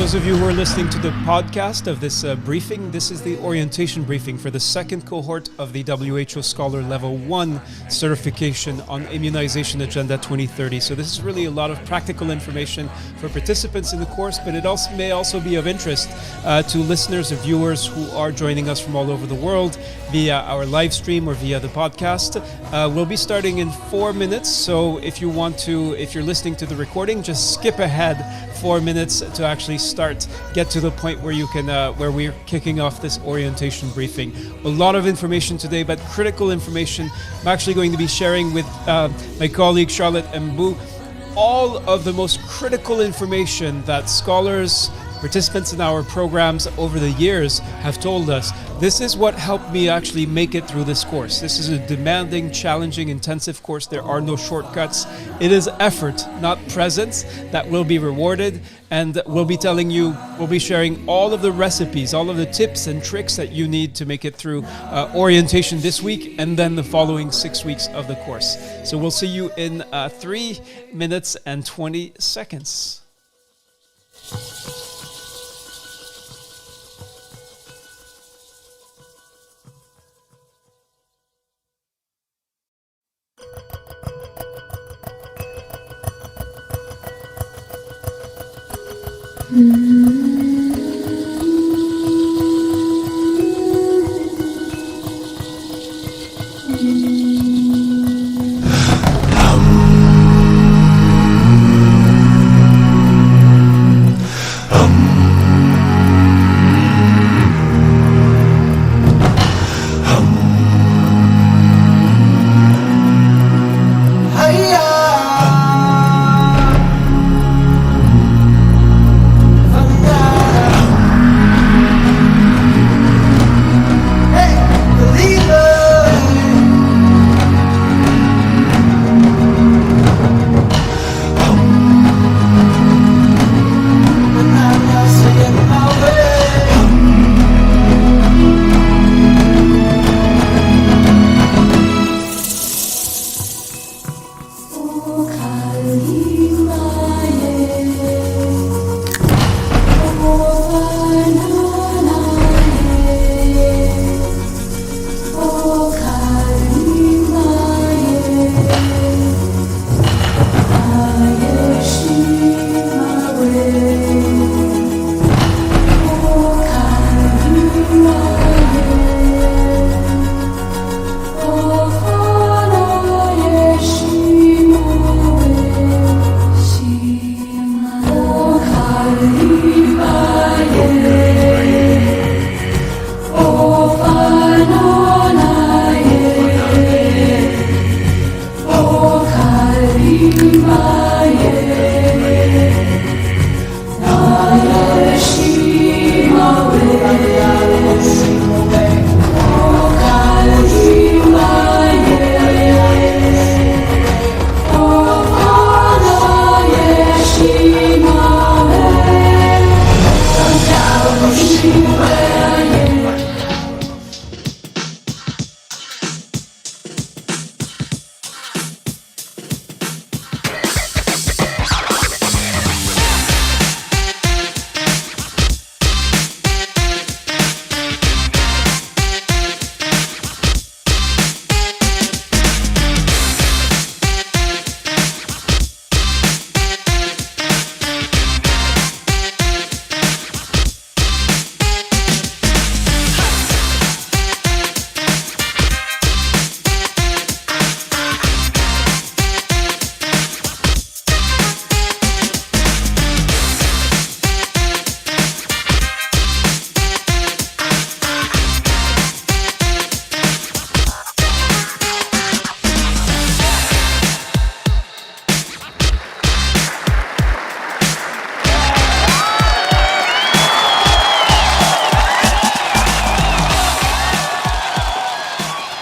those of you who are listening to the podcast of this briefing, this is the orientation briefing for the second cohort of the WHO Scholar Level 1 certification on Immunization Agenda 2030. So this is really a lot of practical information for participants in the course, but it also may also be of interest to listeners and viewers who are joining us from all over the world via our live stream or via the podcast. We'll be starting in 4 minutes, so if you're listening to the recording, just skip ahead 4 minutes to actually get to the point where you can, where we're kicking off this orientation briefing. A lot of information today, but critical information. I'm actually going to be sharing with my colleague Charlotte Mbu all of the most critical information that scholars, participants in our programs over the years have told us. This is what helped me actually make it through this course. This is a demanding, challenging, intensive course. There are no shortcuts. It is effort, not presence, that will be rewarded. And we'll be sharing all of the recipes, all of the tips and tricks that you need to make it through orientation this week and then the following 6 weeks of the course. So we'll see you in 3 minutes and 20 seconds.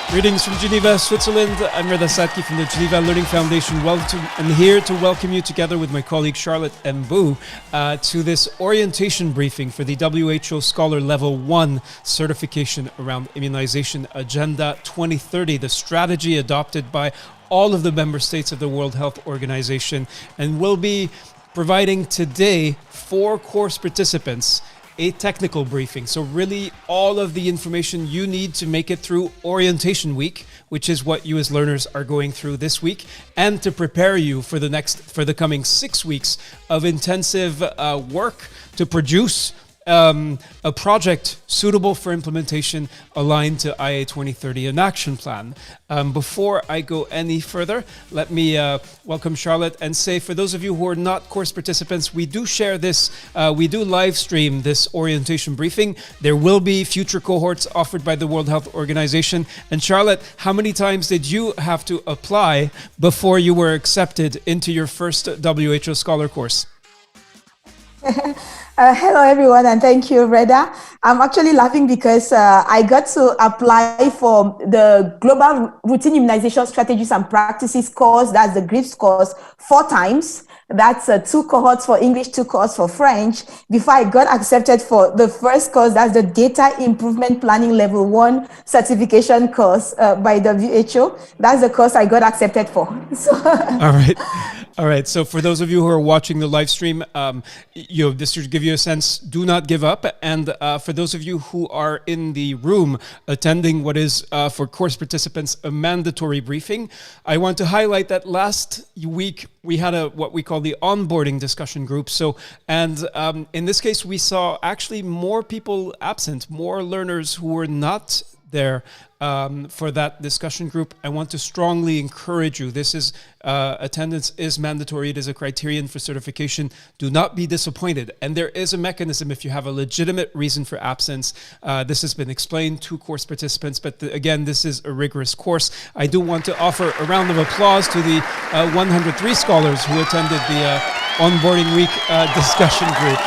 Greetings from Geneva, Switzerland. I'm Reda Satki from the Geneva Learning Foundation. I'm here to welcome you together with my colleague Charlotte Mbu to this orientation briefing for the WHO Scholar Level 1 certification around Immunization Agenda 2030, the strategy adopted by all of the member states of the World Health Organization, and will be providing today for course participants a technical briefing. So really all of the information you need to make it through orientation week, which is what you as learners are going through this week, and to prepare you for the coming 6 weeks of intensive work to produce a project suitable for implementation aligned to IA2030, an action plan. Before I go any further, let me welcome Charlotte and say, for those of you who are not course participants, we do share this, we do live stream this orientation briefing. There will be future cohorts offered by the World Health Organization. And Charlotte, how many times did you have to apply before you were accepted into your first WHO Scholar course? Hello, everyone, and thank you, Reda. I'm actually laughing because I got to apply for the Global Routine Immunization Strategies and Practices course, that's the GRIPS course, 4 times. That's 2 cohorts for English, 2 cohorts for French, before I got accepted for the first course, that's the Data Improvement Planning Level 1 certification course by WHO. That's the course I got accepted for. So All right. So for those of you who are watching the live stream, this should give you a sense, do not give up. And for those of you who are in the room attending what is, for course participants, a mandatory briefing, I want to highlight that last week we had what we call the onboarding discussion group. So, and in this case, we saw actually more people absent, more learners who were not there for that discussion group. I want to strongly encourage you. This is attendance is mandatory. It is a criterion for certification. Do not be disappointed. And there is a mechanism if you have a legitimate reason for absence. This has been explained to course participants, but again, this is a rigorous course. I do want to offer a round of applause to the 103 scholars who attended the onboarding week discussion group.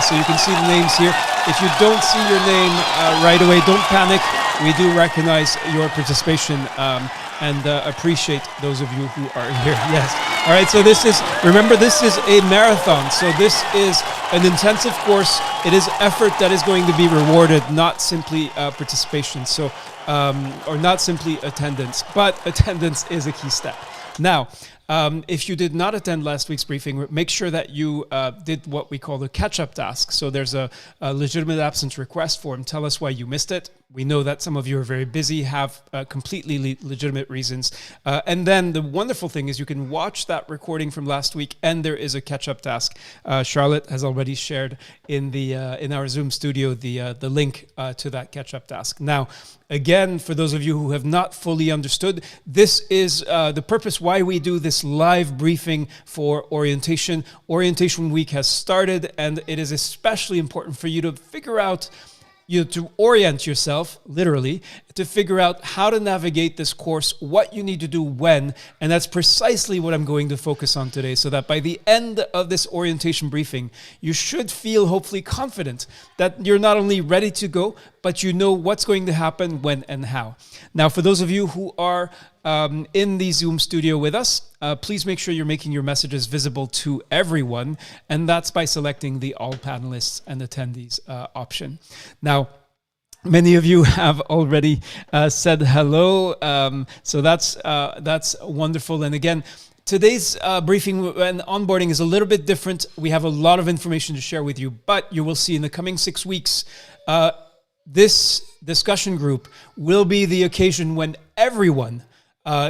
So you can see the names here. If you don't see your name right away, don't panic. We do recognize your participation and appreciate those of you who are here. Yes. All right. So remember, this is a marathon. So this is an intensive course. It is effort that is going to be rewarded, not simply participation. So, or not simply attendance, but attendance is a key step. Now, if you did not attend last week's briefing, make sure that you did what we call the catch-up task. So there's a legitimate absence request form. Tell us why you missed it. We know that some of you are very busy, have completely legitimate reasons. And then the wonderful thing is you can watch that recording from last week, and there is a catch-up task. Charlotte has already shared in our Zoom studio the link to that catch-up task. Now, again, for those of you who have not fully understood, this is the purpose why we do this live briefing for orientation. Orientation week has started, and it is especially important for you to figure out, to orient yourself, literally, to figure out how to navigate this course, what you need to do when, and that's precisely what I'm going to focus on today, so that by the end of this orientation briefing, you should feel hopefully confident that you're not only ready to go, but you know what's going to happen, when, and how. Now, for those of you who are in the Zoom studio with us, please make sure you're making your messages visible to everyone, and that's by selecting the all panelists and attendees option. Now, many of you have already said hello, so that's wonderful. And again, today's briefing and onboarding is a little bit different. We have a lot of information to share with you, but you will see in the coming 6 weeks, this discussion group will be the occasion when everyone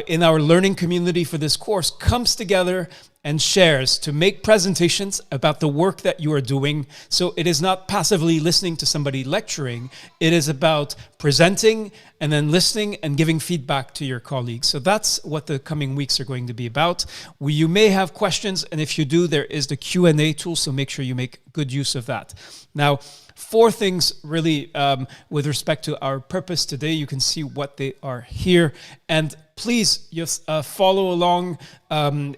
in our learning community for this course comes together and shares to make presentations about the work that you are doing. So it is not passively listening to somebody lecturing. It is about presenting and then listening and giving feedback to your colleagues. So that's what the coming weeks are going to be about. You may have questions, and if you do, there is the Q&A tool, so make sure you make good use of that. Now, 4 things really with respect to our purpose today. You can see what they are here. And please just follow along.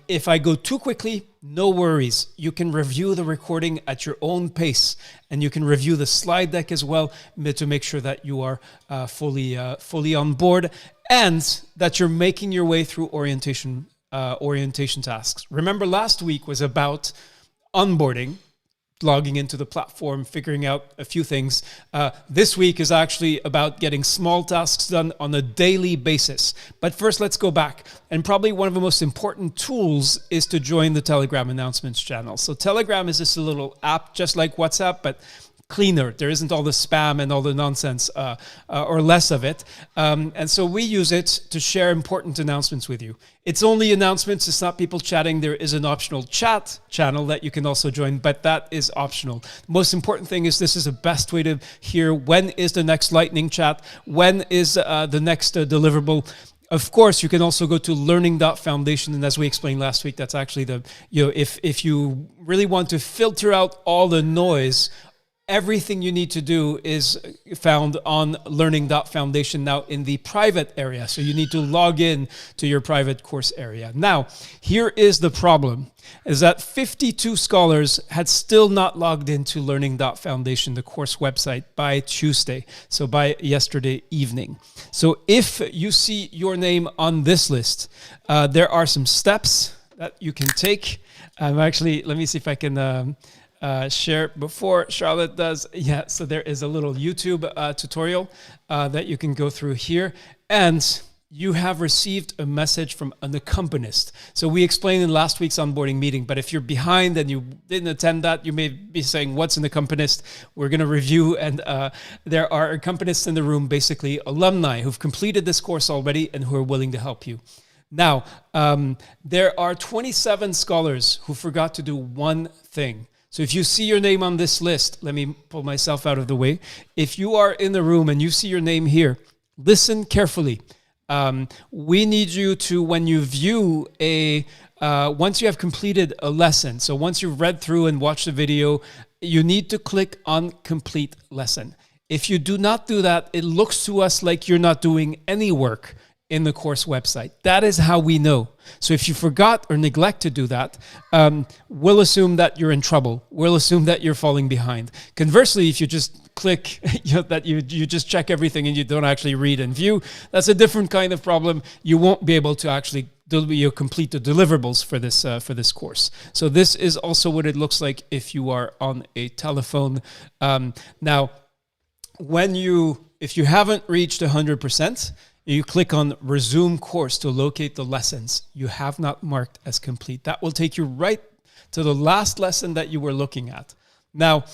If I go too quickly, no worries. You can review the recording at your own pace, and you can review the slide deck as well to make sure that you are fully on board and that you're making your way through orientation tasks. Remember, last week was about onboarding, logging into the platform, figuring out a few things. This week is actually about getting small tasks done on a daily basis. But first, let's go back. And probably one of the most important tools is to join the Telegram announcements channel. So Telegram is just a little app, just like WhatsApp, but cleaner. There isn't all the spam and all the nonsense, or less of it. And so we use it to share important announcements with you. It's only announcements. It's not people chatting. There is an optional chat channel that you can also join, but that is optional. The most important thing is this is the best way to hear when is the next lightning chat, when is the next deliverable. Of course, you can also go to learning.foundation. And as we explained last week, that's actually if you really want to filter out all the noise, everything you need to do is found on learning.foundation now in the private area. So you need to log in to your private course area. Now, here is the problem, is that 52 scholars had still not logged into learning.foundation, the course website, by Tuesday. So by yesterday evening. So if you see your name on this list, there are some steps that you can take. Actually, let me see if I can... share before Charlotte does. Yeah, so there is a little YouTube tutorial that you can go through here. And you have received a message from an accompanist. So we explained in last week's onboarding meeting, but if you're behind and you didn't attend that, you may be saying, what's an accompanist? We're going to review. And there are accompanists in the room, basically alumni who've completed this course already and who are willing to help you. Now, there are 27 scholars who forgot to do one thing. So if you see your name on this list, let me pull myself out of the way. If you are in the room and you see your name here, listen carefully. We need you to, when you view once you have completed a lesson, so once you've read through and watched the video, you need to click on complete lesson. If you do not do that, it looks to us like you're not doing any work in the course website. That is how we know. So if you forgot or neglect to do that, we'll assume that you're in trouble. We'll assume that you're falling behind. Conversely, if you just click that you just check everything and you don't actually read and view, that's a different kind of problem. You won't be able to actually complete the deliverables for this course. So this is also what it looks like if you are on a telephone. Now, if you haven't reached 100%, you click on resume course to locate the lessons you have not marked as complete. That will take you right to the last lesson that you were looking at. Now,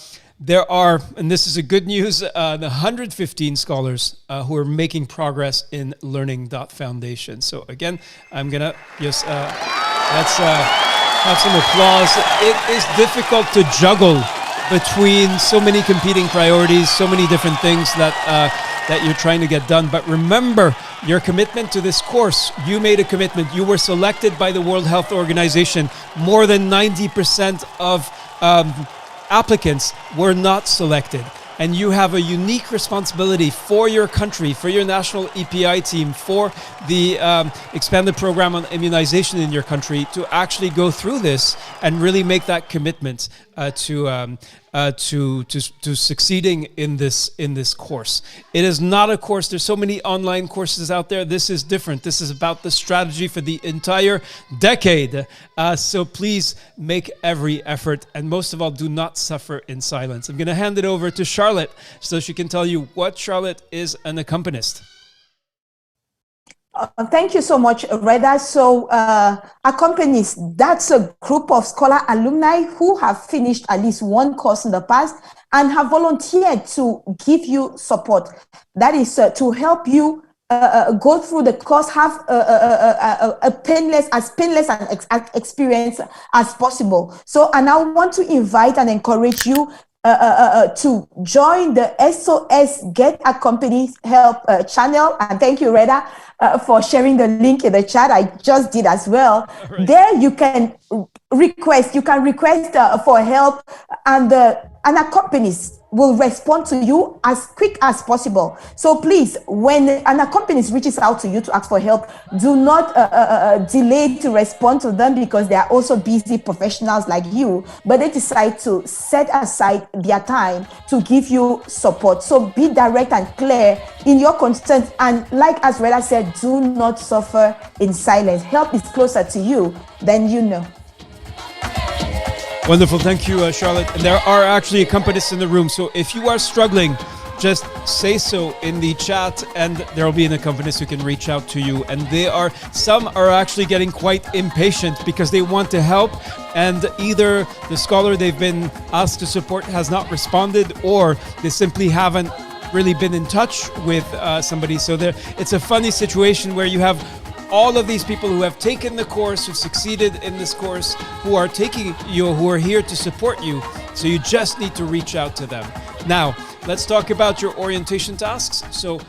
there are, and this is a good news, the 115 scholars who are making progress in learning.foundation. So again, I'm going to just, let's have some applause. It is difficult to juggle between so many competing priorities, so many different things that you're trying to get done. But remember your commitment to this course. You made a commitment. You were selected by the World Health Organization. More than 90% of applicants were not selected. And you have a unique responsibility for your country, for your national EPI team, for the expanded program on immunization in your country to actually go through this and really make that commitment to succeeding in this course. It is not a course. There's so many online courses out there. This is different. This is about the strategy for the entire decade. So please make every effort, and most of all, do not suffer in silence. I'm going to hand it over to Charlotte so she can tell you what Charlotte is an accompanist. Thank you so much, Reda. So, accompanist, that's a group of scholar alumni who have finished at least one course in the past and have volunteered to give you support. That is to help you go through the course, have a painless an experience as possible. So, and I want to invite and encourage you to join the SOS Get Accompanied Help channel. And thank you, Reda, for sharing the link in the chat. I just did as well. Right. There you can request for help, and an accompanist will respond to you as quick as possible. So please, when an accompanist reaches out to you to ask for help, do not delay to respond to them, because they are also busy professionals like you, but they decide to set aside their time to give you support. So be direct and clear in your consent, and like as Reda said, do not suffer in silence. Help is closer to you than you know. Wonderful. Thank you, Charlotte. And there are actually accompanists in the room. So if you are struggling, just say so in the chat and there will be an accompanist who can reach out to you. And some are actually getting quite impatient because they want to help, and either the scholar they've been asked to support has not responded, or they simply haven't really been in touch with somebody. So it's a funny situation where you have all of these people who have taken the course, who succeeded in this course, who are here to support you. So you just need to reach out to them. Now, let's talk about your orientation tasks. So,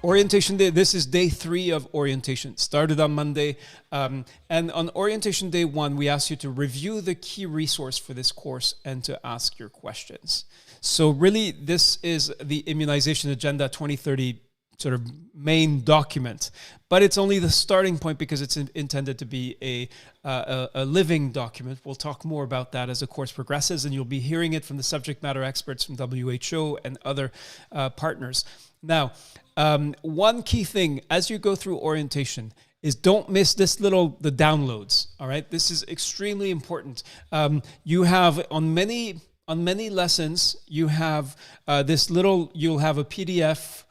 orientation day, this is day 3 of orientation. Started on Monday. And on orientation day 1, we asked you to review the key resource for this course and to ask your questions. So really, this is the Immunization Agenda 2030 sort of main document, but it's only the starting point because it's intended to be a living document. We'll talk more about that as the course progresses, and you'll be hearing it from the subject matter experts from WHO and other partners. Now, one key thing as you go through orientation is don't miss the downloads. All right, this is extremely important. You have on many lessons, you have you'll have a PDF.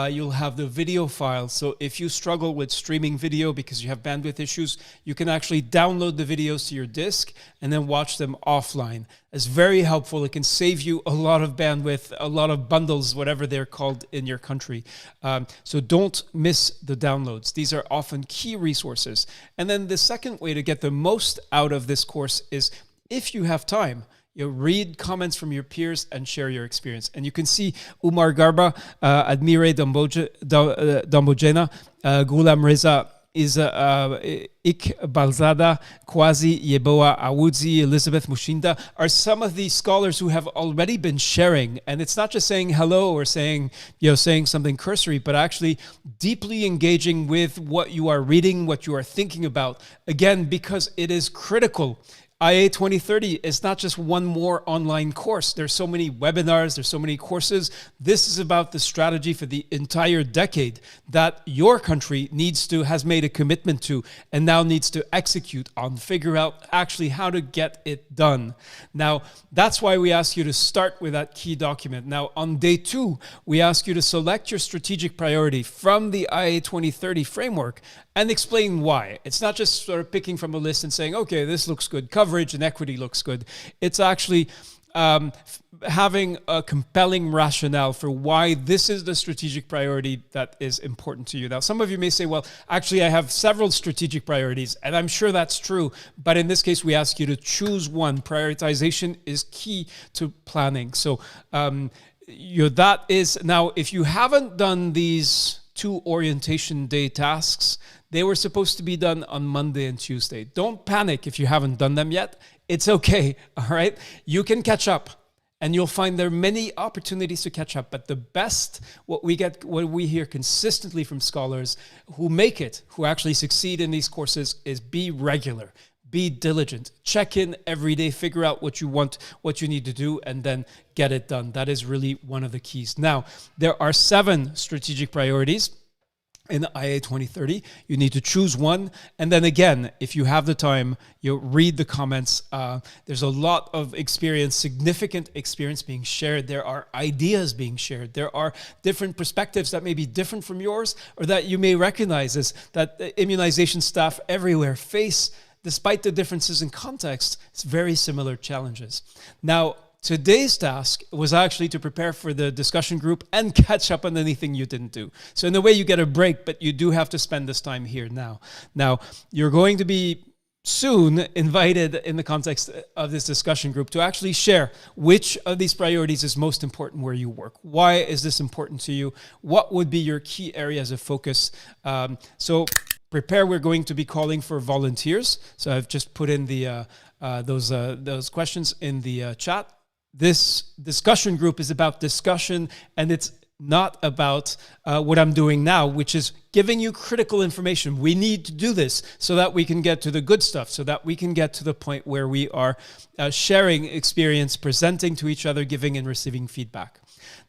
You'll have the video file. So if you struggle with streaming video because you have bandwidth issues, you can actually download the videos to your disk and then watch them offline. It's very helpful. It can save you a lot of bandwidth, a lot of bundles, whatever they're called in your country. So don't miss the downloads. These are often key resources. And then the second way to get the most out of this course is, if you have time, you read comments from your peers and share your experience. And you can see Umar Garba, Admire Dambojena, Ghulam Reza, Balzada, Kwazi Yeboah Awudzi, Elizabeth Mushinda are some of these scholars who have already been sharing. And it's not just saying hello or saying something cursory, but actually deeply engaging with what you are reading, what you are thinking about. Again, because it is critical. IA2030 is not just one more online course. There's so many webinars, there's so many courses. This is about the strategy for the entire decade that your country has made a commitment to and now needs to execute on, figure out actually how to get it done. Now, that's why we ask you to start with that key document. Now, on day 2, we ask you to select your strategic priority from the IA2030 framework and explain why. It's not just sort of picking from a list and saying, okay, this looks good. Coverage and equity looks good. It's actually having a compelling rationale for why this is the strategic priority that is important to you. Now, some of you may say, well, actually, I have several strategic priorities, and I'm sure that's true. But in this case, we ask you to choose one. Prioritization is key to planning. So that is, now, if you haven't done these 2 orientation day tasks, they were supposed to be done on Monday and Tuesday. Don't panic if you haven't done them yet. It's okay, all right? You can catch up, and you'll find there are many opportunities to catch up. But the best, what we hear consistently from scholars who make it, who actually succeed in these courses, is be regular, be diligent, check in every day, figure out what you want, what you need to do, and then get it done. That is really one of the keys. Now, there are 7 strategic priorities in IA2030. You need to choose one. And then again, if you have the time, you read the comments. There's a lot of experience, significant experience being shared. There are ideas being shared. There are different perspectives that may be different from yours, or that you may recognize as that immunization staff everywhere face, despite the differences in context, it's very similar challenges. Now, today's task was actually to prepare for the discussion group and catch up on anything you didn't do. So in a way, you get a break, but you do have to spend this time here now. Now, you're going to be soon invited in the context of this discussion group to actually share which of these priorities is most important where you work. Why is this important to you? What would be your key areas of focus? So prepare, we're going to be calling for volunteers. So I've just put in those questions in the chat. This discussion group is about discussion, and it's not about what I'm doing now, which is giving you critical information. We need to do this so that we can get to the good stuff, so that we can get to the point where we are sharing experience, presenting to each other, giving and receiving feedback.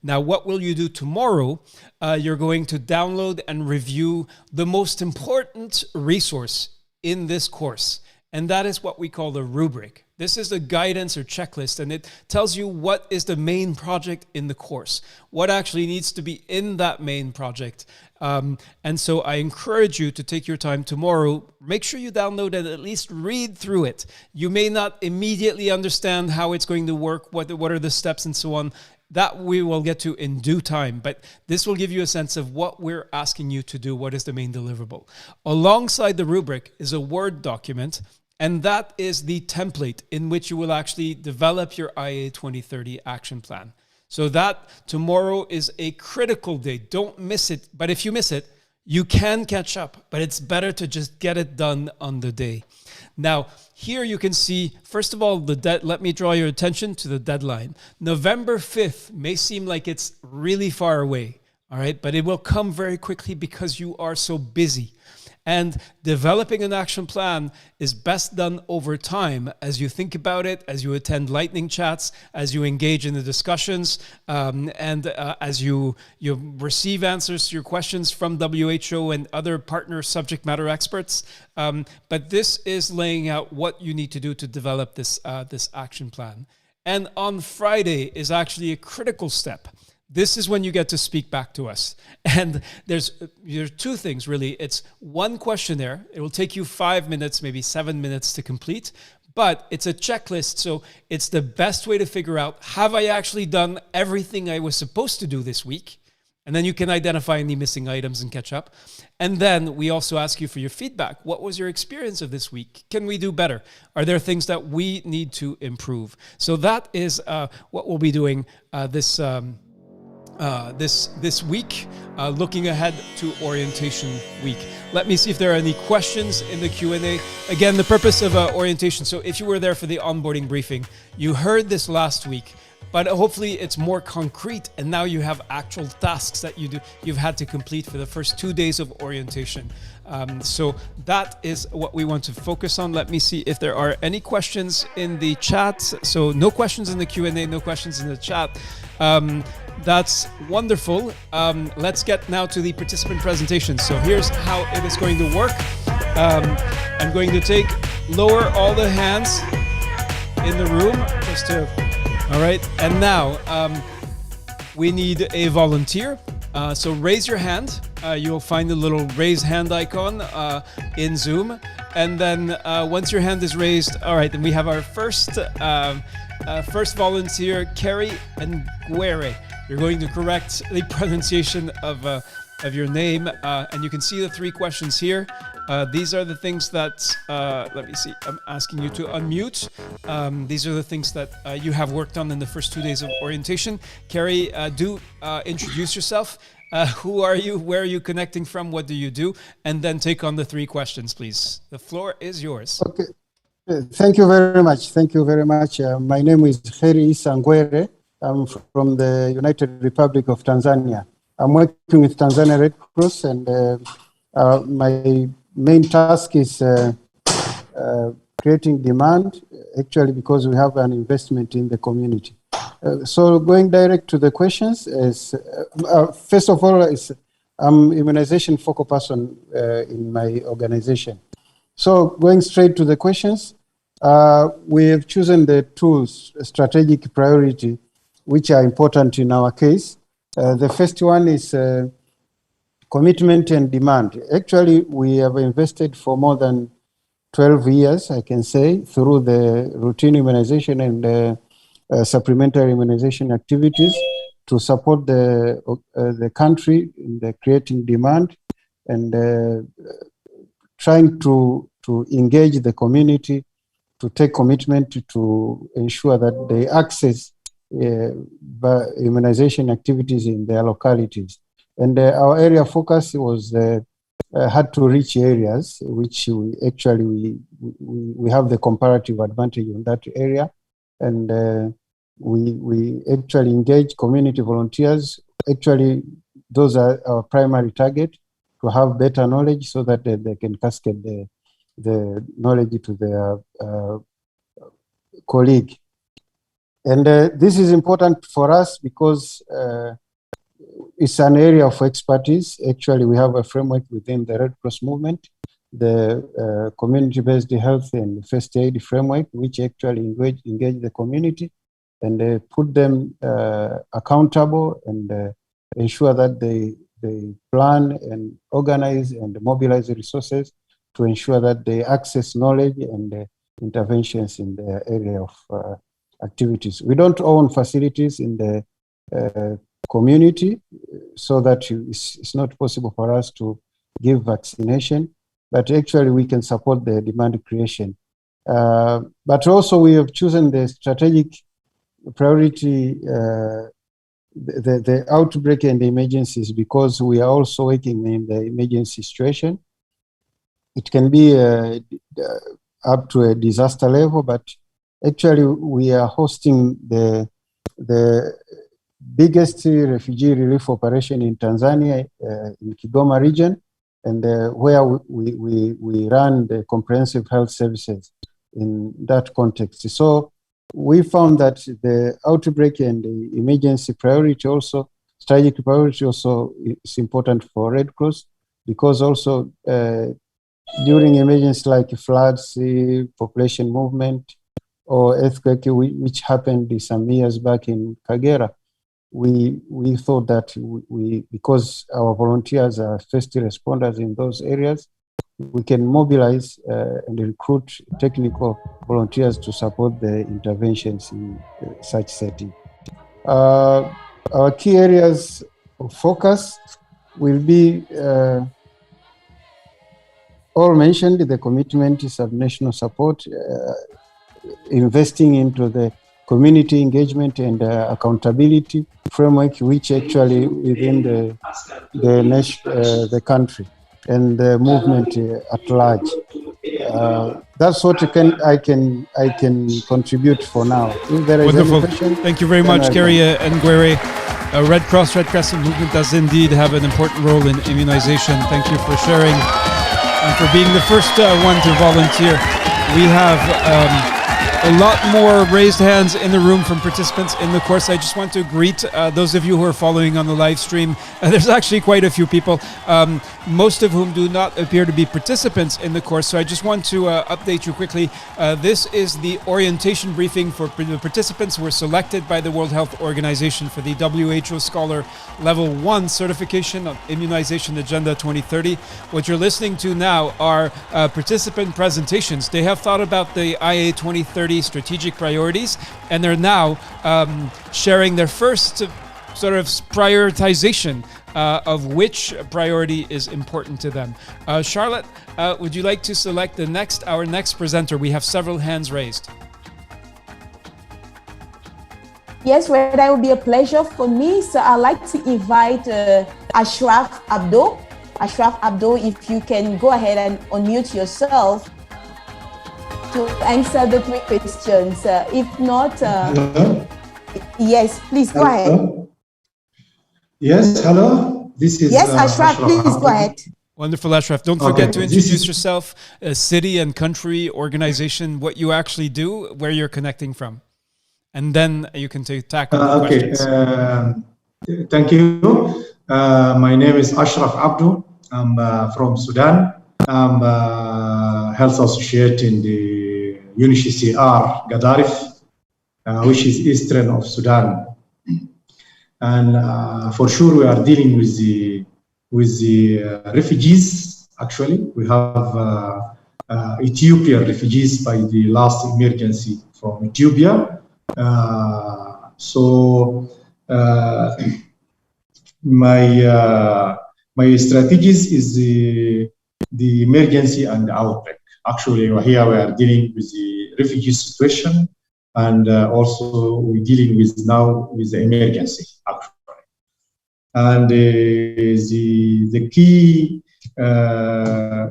Now, what will you do tomorrow? You're going to download and review the most important resource in this course, and that is what we call the rubric. This is the guidance or checklist, and it tells you what is the main project in the course, what actually needs to be in that main project. And so I encourage you to take your time tomorrow. Make sure you download and at least read through it. You may not immediately understand how it's going to work, what are the steps and so on. That we will get to in due time, but this will give you a sense of what we're asking you to do, what is the main deliverable. Alongside the rubric is a Word document, and that is the template in which you will actually develop your IA2030 action plan. So that tomorrow is a critical day. Don't miss it. But if you miss it, you can catch up, but it's better to just get it done on the day. Now, here you can see, first of all, let me draw your attention to the deadline. November 5th may seem like it's really far away, all right? But it will come very quickly because you are so busy. And developing an action plan is best done over time as you think about it, as you attend lightning chats, as you engage in the discussions, as you receive answers to your questions from WHO and other partner subject matter experts. But this is laying out what you need to do to develop this action plan. And on Friday is actually a critical step. This is when you get to speak back to us. And there's two things, really. It's one questionnaire. It will take you 5 minutes, maybe 7 minutes to complete, but it's a checklist. So it's the best way to figure out, have I actually done everything I was supposed to do this week? And then you can identify any missing items and catch up. And then we also ask you for your feedback. What was your experience of this week? Can we do better? Are there things that we need to improve? So that is what we'll be doing this week, looking ahead to orientation week. Let me see if there are any questions in the Q&A. Again, the purpose of orientation. So if you were there for the onboarding briefing, you heard this last week, but hopefully it's more concrete. And now you have actual tasks that you've had to complete for the first 2 days of orientation. So that is what we want to focus on. Let me see if there are any questions in the chat. So no questions in the Q&A, no questions in the chat. That's wonderful. Let's get now to the participant presentation. So here's how it is going to work. I'm going to lower all the hands in the room all right. And now we need a volunteer. So raise your hand. You'll find the little raise hand icon in Zoom. And then once your hand is raised, all right, then we have our first volunteer, Kerry and Guerre. You're going to correct the pronunciation of your name. And you can see the 3 questions here. These are the things that, let me see, I'm asking you to unmute. These are the things that you have worked on in the first 2 days of orientation. Kerry, do introduce yourself. Who are you? Where are you connecting from? What do you do? And then take on the 3 questions, please. The floor is yours. Okay. Thank you very much. Thank you very much. My name is Heri Sangwere. I'm from the United Republic of Tanzania. I'm working with Tanzania Red Cross, and my main task is creating demand, actually, because we have an investment in the community. So going direct to the questions is, first of all, I'm immunization focal person in my organization. So going straight to the questions, we have chosen the tools, strategic priority, which are important in our case. The first one is commitment and demand. Actually, we have invested for more than 12 years, I can say, through the routine immunization and supplementary immunization activities to support the country in the creating demand and trying to engage the community to take commitment to ensure that they access immunization activities in their localities. And our area of focus was hard to reach areas, which we actually have the comparative advantage in that area. And we actually engage community volunteers. Actually, those are our primary target, to have better knowledge so that they can cascade the knowledge to their colleague. And this is important for us because it's an area of expertise. Actually, we have a framework within the Red Cross movement the community-based health and first aid framework, which actually engage the community and put them accountable and ensure that they plan and organize and mobilize resources to ensure that they access knowledge and interventions in the area of activities. We don't own facilities in the community, so that it's not possible for us to give vaccination, but actually we can support the demand creation. But also we have chosen the strategic priority, the outbreak and the emergencies, because we are also working in the emergency situation. It can be up to a disaster level, but actually we are hosting the biggest refugee relief operation in Tanzania, in Kigoma region, and where we run the comprehensive health services in that context. So we found that the outbreak and the emergency priority also, strategic priority also is important for Red Cross, because also during emergencies like floods, population movement, or earthquake, which happened some years back in Kagera, we thought that because our volunteers are first responders in those areas, we can mobilize and recruit technical volunteers to support the interventions in such setting. Our key areas of focus will be all mentioned: the commitment to subnational support, investing into the community engagement and accountability framework, which actually within the country and the movement at large. That's what I can contribute for now. If there is Wonderful. any question, thank you very much, Kerry Nguere. Red Cross, Red Crescent movement does indeed have an important role in immunization. Thank you for sharing and for being the first one to volunteer. We have a lot more raised hands in the room from participants in the course. I just want to greet those of you who are following on the live stream. There's actually quite a few people, most of whom do not appear to be participants in the course. So I just want to update you quickly. This is the orientation briefing for the participants who were selected by the World Health Organization for the WHO Scholar Level 1 certification on Immunization Agenda 2030. What you're listening to now are participant presentations. They have thought about the IA2030 strategic priorities, and they're now sharing their first sort of prioritization of which priority is important to them. Charlotte, would you like to select our next presenter? We have several hands raised. Yes, well, that would be a pleasure for me. So I'd like to invite Ashraf Abdo. Ashraf Abdo, if you can go ahead and unmute yourself to answer the 3 questions. If not, yes, please go ahead. Yes, hello. This is Ashraf, please go ahead. Wonderful, Ashraf. Don't forget to introduce yourself, city and country, organization, what you actually do, where you're connecting from. And then you can tackle the questions. Thank you. My name is Ashraf Abdo. I'm from Sudan. I'm health associate in the UNHCR Gadarif, which is eastern of Sudan. And for sure, we are dealing with the refugees. Actually, we have Ethiopian refugees by the last emergency from Ethiopia. My strategies is the emergency and the outbreak. Actually, here we are dealing with the refugee situation, and also we're dealing with the emergency, actually. And the key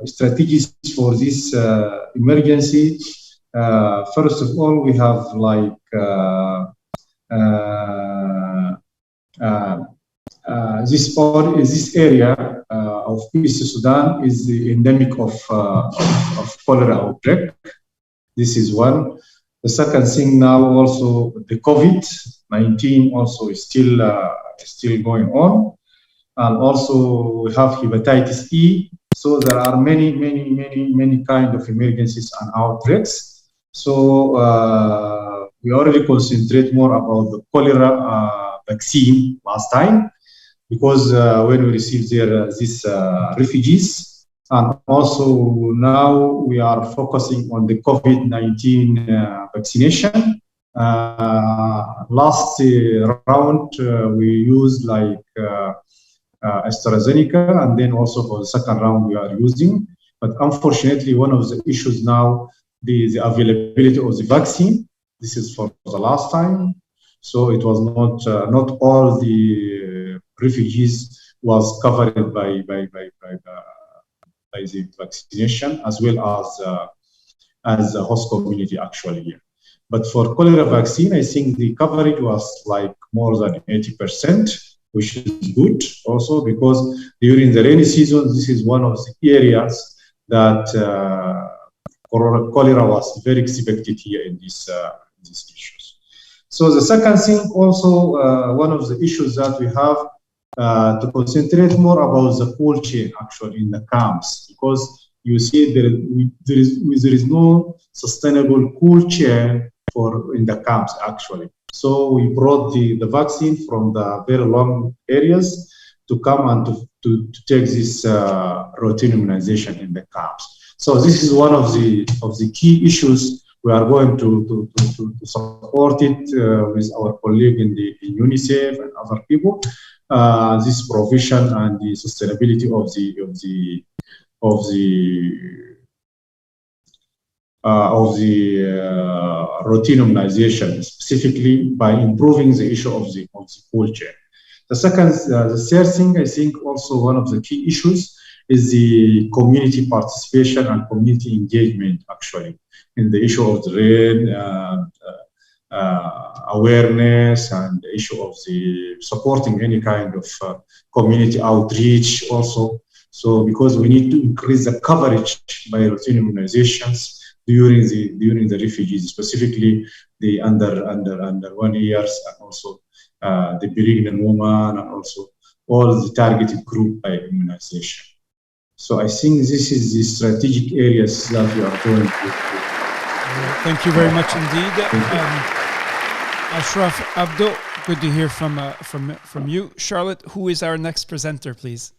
strategies for this emergency, first of all, we have like this area of East Sudan is the endemic of cholera outbreak. This is one. The second thing now also the COVID-19 also is still going on, and also we have hepatitis E. So there are many kind of emergencies and outbreaks. So we already concentrate more about the cholera vaccine last time, because when we received these refugees, and also now we are focusing on the COVID-19 vaccination. Last round we used like AstraZeneca, and then also for the second round we are using. But unfortunately, one of the issues now, the availability of the vaccine. This is for the last time. So it was not all the refugees was covered by the vaccination, as well as the host community actually here. But for cholera vaccine, I think the coverage was like more than 80%, which is good also, because during the rainy season, this is one of the areas that cholera was very expected here in these issues. So the second thing also, one of the issues that we have to concentrate more about the cold chain actually in the camps, because you see there is no sustainable cold chain in the camps actually. So we brought the vaccine from the very long areas to come and to take this routine immunization in the camps. So this is one of the key issues. We are going to support it with our colleague in UNICEF and other people. This provision and the sustainability of the routine immunization, specifically by improving the issue of the cold chain. The third thing, I think also one of the key issues is the community participation and community engagement actually in the issue of the rain, awareness, and the issue of the supporting any kind of community outreach also. So because we need to increase the coverage by routine immunizations during the refugees, specifically the under 1 years, and also the pregnant woman, and also all the targeted group by immunization. So I think this is the strategic areas that we are going to. Thank you very much indeed. Ashraf Abdo, good to hear from you. Charlotte, who is our next presenter, please?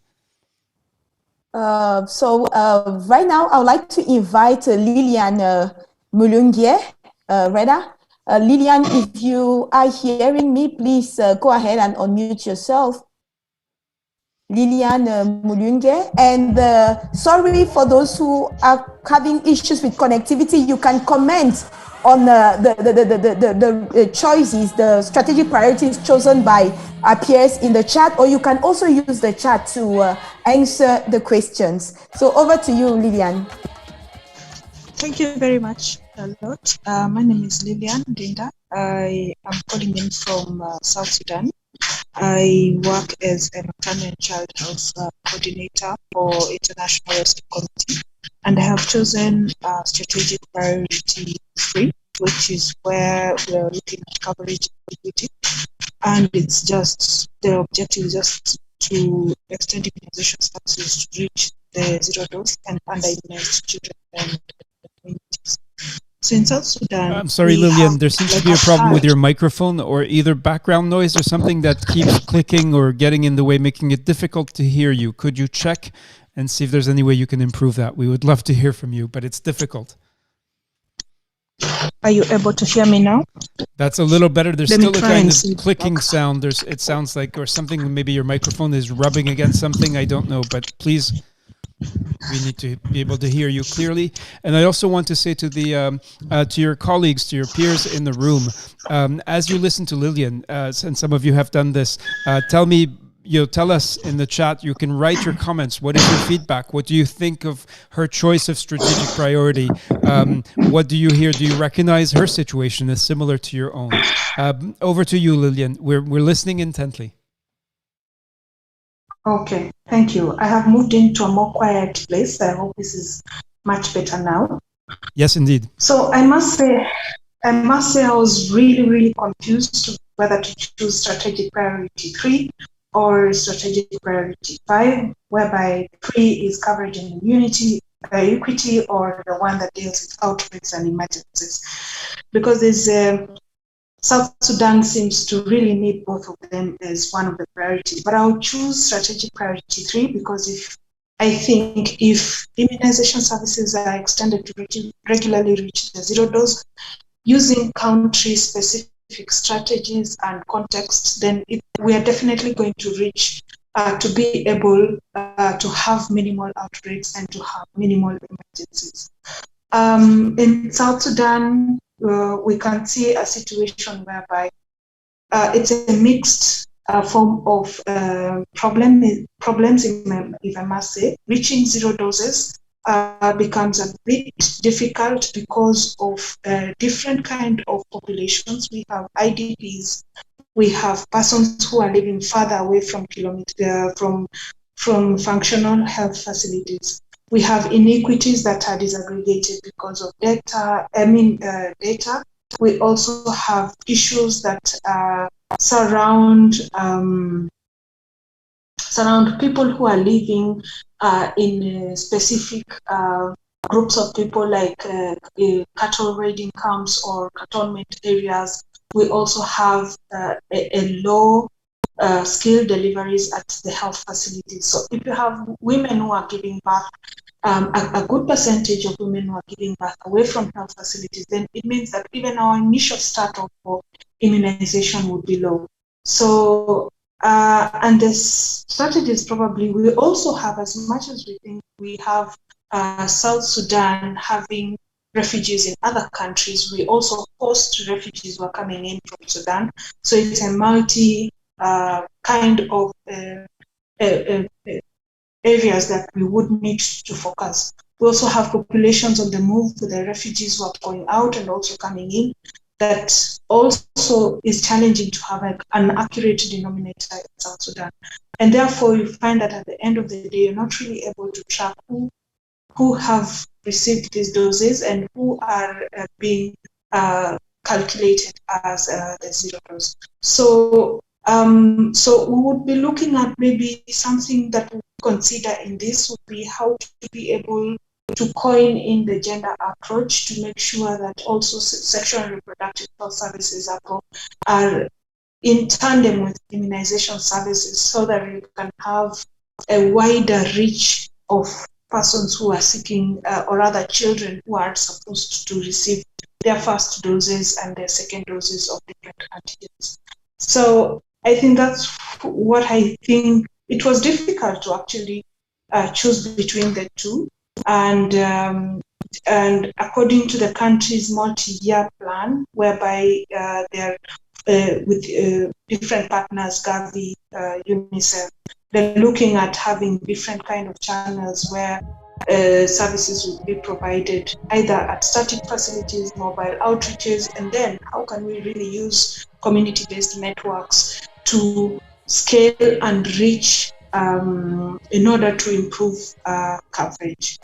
Right now, I would like to invite Lilian Mulungie, Reda. Lilian, if you are hearing me, please go ahead and unmute yourself. Lilian Mulungie. And sorry for those who are having issues with connectivity, you can comment on the choices, the strategic priorities chosen by our peers in the chat, or you can also use the chat to answer the questions. So over to you, Lilian. Thank you very much, Charlotte. My name is Lilian Dinda. I am calling in from South Sudan. I work as a maternal and child health coordinator for International Rescue Committee, and I have chosen strategic priority 3, which is where we're looking at coverage and equity. And it's just the objective is just to extend immunization services to reach the 0 dose and under-immunized children and communities. So in South Sudan, I'm sorry, Lilian, there seems to be a problem with your microphone, or either background noise or something that keeps clicking or getting in the way, making it difficult to hear you. Could you check and see if there's any way you can improve that? We would love to hear from you, but it's difficult. Are you able to hear me now? That's a little better. There's still a kind of clicking sound. It sounds like, or something, maybe your microphone is rubbing against something. I don't know, but please, we need to be able to hear you clearly. And I also want to say to to your colleagues, to your peers in the room, as you listen to Lilian, and some of you have done this, tell us in the chat. You can write your comments. What is your feedback? What do you think of her choice of strategic priority? What do you hear? Do you recognize her situation as similar to your own? Over to you, Lilian. We're listening intently. Okay, thank you. I have moved into a more quiet place. I hope this is much better now. Yes, indeed. So I must say I was really confused whether to choose strategic priority 3 or strategic priority 5, whereby 3 is coverage and immunity, equity, or the one that deals with outbreaks and emergencies. Because South Sudan seems to really need both of them as one of the priorities. But I'll choose strategic priority 3 because I think if immunization services are extended to regularly reach the 0 dose, using country-specific strategies and contexts, then we are definitely going to reach to be able to have minimal outbreaks and to have minimal emergencies. In South Sudan, we can see a situation whereby it's a mixed form of problems, if I must say. Reaching 0 doses becomes a bit difficult because of different kind of populations. We have IDPs, we have persons who are living further away from functional health facilities. We have inequities that are disaggregated because of data. We also have issues that surround people who are living in specific groups of people, like cattle raiding camps or cantonment areas. We also have a low skill deliveries at the health facilities. So if you have women who are giving birth, a good percentage of women who are giving birth away from health facilities, then it means that even our initial start of immunization would be low. So, and the strategies probably, we also have, as much as we think we have South Sudan having refugees in other countries, we also host refugees who are coming in from Sudan. So it's a multi kind of areas that we would need to focus. We also have populations on the move with the refugees who are going out and also coming in. That also is challenging to have an accurate denominator in South Sudan. And therefore, you find that at the end of the day, you're not really able to track who have received these doses and who are being calculated as the 0 dose. So we would be looking at maybe something that we consider in this would be how to be able to coin in the gender approach to make sure that also sexual and reproductive health services are in tandem with immunization services, so that you can have a wider reach of persons who are seeking, or rather children who are supposed to receive their first doses and their second doses of different antigens. So I think that's what I think. It was difficult to actually choose between the two, and according to the country's multi-year plan, whereby they're with different partners, Gavi, UNICEF, they're looking at having different kind of channels where services will be provided either at static facilities, mobile outreaches, and then how can we really use community-based networks to scale and reach in order to improve coverage.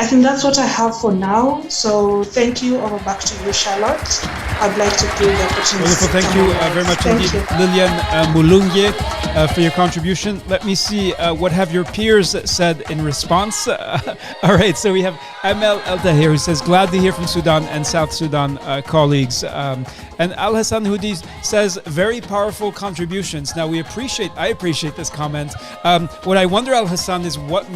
I think that's what I have for now. So thank you. Over back to you, Charlotte. I'd like to give the opportunity. Wonderful. Thank you very much indeed, Lilian Mulunge, for your contribution. Let me see what have your peers said in response. All right. So we have Amel El-Tahir, who says, glad to hear from Sudan and South Sudan colleagues. And Al Hassan Houdi says, very powerful contributions. Now I appreciate this comment. What I wonder, Al Hassan, is what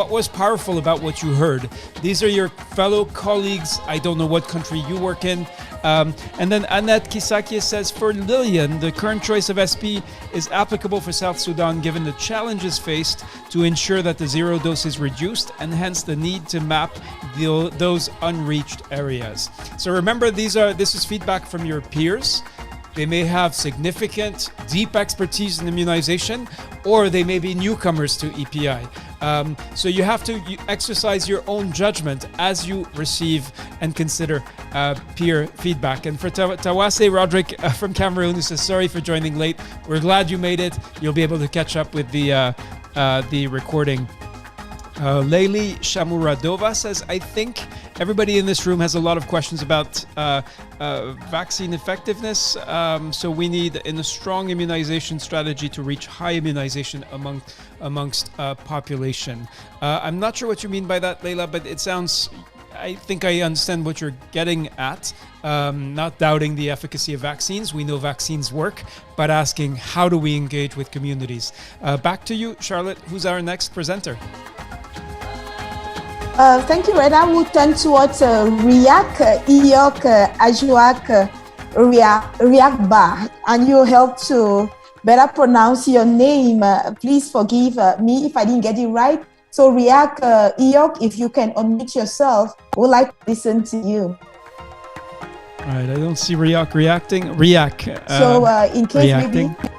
was powerful about what you heard. These are your fellow colleagues. I don't know what country you work in. And then Annette Kisaki says, for Lilian, the current choice of SP is applicable for South Sudan given the challenges faced to ensure that the 0 dose is reduced and hence the need to map those unreached areas. So remember, this is feedback from your peers. They may have significant, deep expertise in immunization, or they may be newcomers to EPI. So you have to exercise your own judgment as you receive and consider peer feedback. And for Tawase Roderick from Cameroon, who says, sorry for joining late. We're glad you made it. You'll be able to catch up with the recording. Leili Shamuradova says, I think everybody in this room has a lot of questions about vaccine effectiveness. So we need a strong immunization strategy to reach high immunization amongst population. I'm not sure what you mean by that, Leila, but it sounds, I think I understand what you're getting at. Not doubting the efficacy of vaccines. We know vaccines work, but asking how do we engage with communities? Back to you, Charlotte. Who's our next presenter? Thank you, Reda. We'll turn towards Riak, Iyok, Ajuak, Riakba, and you help to better pronounce your name. Please forgive me if I didn't get it right. So Riak, Iyok, if you can unmute yourself, we'd like to listen to you. All right, I don't see Riak reacting. Riak. So in case reacting. maybe...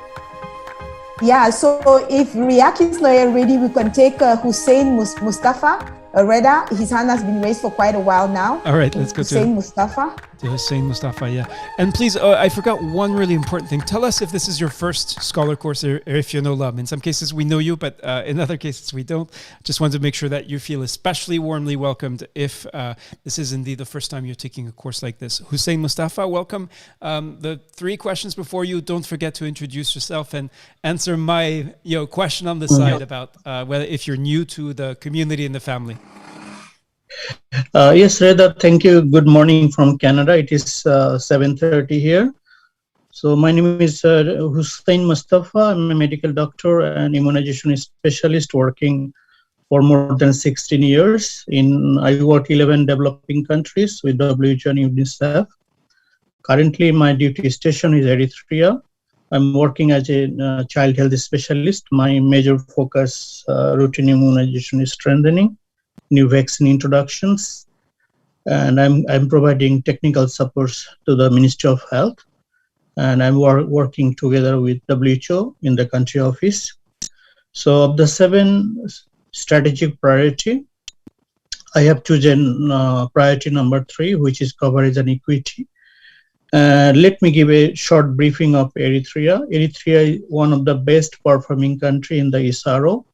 Yeah, so if Riak is not yet ready, we can take Hussein Mustafa. Reda, his hand has been raised for quite a while now. All right, let's go Hussein Mustafa. to Hussein Mustafa, yeah. And please, I forgot one really important thing. Tell us if this is your first scholar course or if you know Lum. In some cases we know you, but in other cases we don't. Just wanted to make sure that you feel especially warmly welcomed if this is indeed the first time you're taking a course like this. Hussein Mustafa, welcome. The 3 questions before you, don't forget to introduce yourself and answer my question on the side about whether if you're new to the community and the family. Yes, Reda, thank you. Good morning from Canada. It is 7:30 here. So my name is Hussein Mustafa. I'm a medical doctor and immunization specialist working for more than 16 years. I work 11 developing countries with WHO and UNICEF. Currently, my duty station is Eritrea. I'm working as a child health specialist. My major focus, routine immunization is strengthening, new vaccine introductions, and I'm providing technical support to the Ministry of Health, and I'm working together with WHO in the country office. So of the 7 strategic priority, I have chosen priority number 3, which is coverage and equity. Let me give a short briefing of Eritrea. Eritrea is one of the best performing country in the ISRO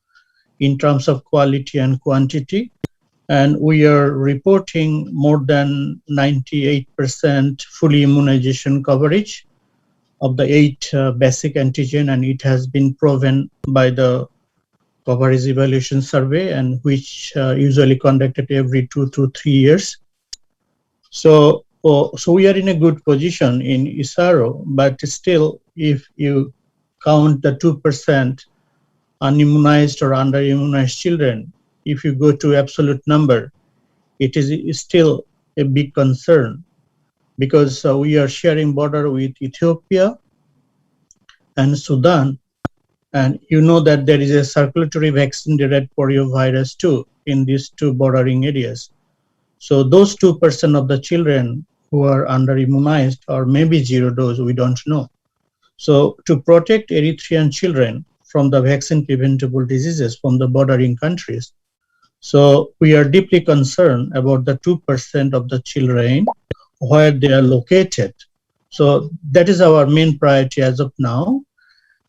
in terms of quality and quantity. And we are reporting more than 98% full immunization coverage of the 8 basic antigen, and it has been proven by the coverage evaluation survey, and which usually conducted every 2 to 3 years. So we are in a good position in ISRO, but still, if you count the 2% unimmunized or under-immunized children, if you go to absolute number, it is still a big concern, because we are sharing border with Ethiopia and Sudan, and you know that there is a circulatory vaccine, the red polio virus too, in these 2 bordering areas. So those 2% of the children who are under-immunized or maybe 0 dose, we don't know. So to protect Eritrean children from the vaccine preventable diseases from the bordering countries, so we are deeply concerned about the 2% of the children where they are located. So that is our main priority as of now.